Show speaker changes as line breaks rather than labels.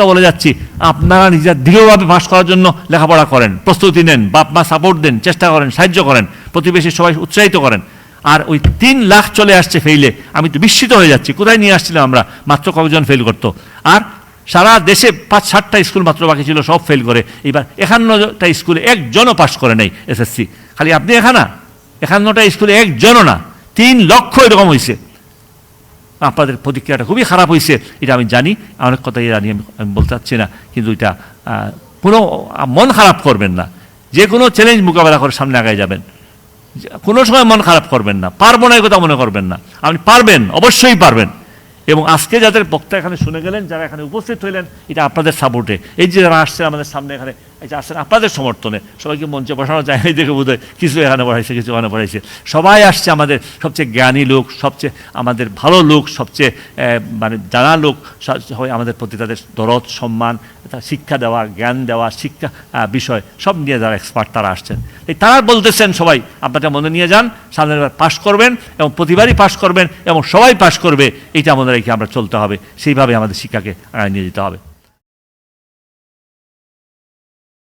বলে যাচ্ছি, আপনারা নিজের দৃঢ়ভাবে পাস করার জন্য লেখাপড়া করেন, প্রস্তুতি নেন, বাপ মা সাপোর্ট দেন, চেষ্টা করেন, সাহায্য করেন, প্রতিবেশী সবাই উৎসাহিত করেন। আর ওই 3 লাখ চলে আসছে ফেইলে, আমি তো বিস্মিত হয়ে যাচ্ছি। কোথায় নিয়ে আসছিলাম আমরা? মাত্র কয়েকজন ফেল করতো, আর সারা দেশে 5-7টা স্কুল মাত্র বাকি ছিল, সব ফেল করে। এবার 51টা স্কুলে একজনও পাস করে নাই এসএসসি। খালি আপনি 51টা স্কুলে একজনও না, 3 লক্ষ এরকম হয়েছে। আপনাদের প্রতিক্রিয়াটা খুবই খারাপ হয়েছে, এটা আমি জানি, অনেক কথাই জানি, আমি বলতে চাচ্ছি না, কিন্তু এটা কোনো মন খারাপ করবেন না। যে কোনো চ্যালেঞ্জ মোকাবেলা করে সামনে আগায় যাবেন, কোনো সময় মন খারাপ করবেন না। পারবো না এই কথা মনে করবেন না, আপনি পারবেন, অবশ্যই পারবেন। এবং আজকে যাদের বক্তা এখানে শুনে গেলেন, যারা এখানে উপস্থিত হইলেন, এটা আপনাদের সাপোর্টে। এই যে যারা আসছেন আমাদের সামনে এখানে, এই যে আসছেন আপনাদের সমর্থনে, সবাইকে মঞ্চে বসানো যায় এই দেখে বোধ হয় কিছু এখানে বসাইছে, কিছু এখানে বসাইছে। সবাই আসছে, আমাদের সবচেয়ে জ্ঞানী লোক, সবচেয়ে আমাদের ভালো লোক, সবচেয়ে মানে জানা লোক, সবাই আমাদের প্রতি তাদের দরদ, সম্মান, শিক্ষা দেওয়া, জ্ঞান দেওয়া, শিক্ষা বিষয় সব নিয়ে যারা এক্সপার্ট তারা আসছেন। এই তারা বলতেছেন সবাই আপনারা মনে নিয়ে যান, সামনের বার পাশ করবেন এবং প্রতিবারই পাশ করবেন এবং সবাই পাশ করবে, এইটা আমাদের আমরা চলতে হবে, সেইভাবে আমাদের শিক্ষাকে নিয়ে যেতে হবে।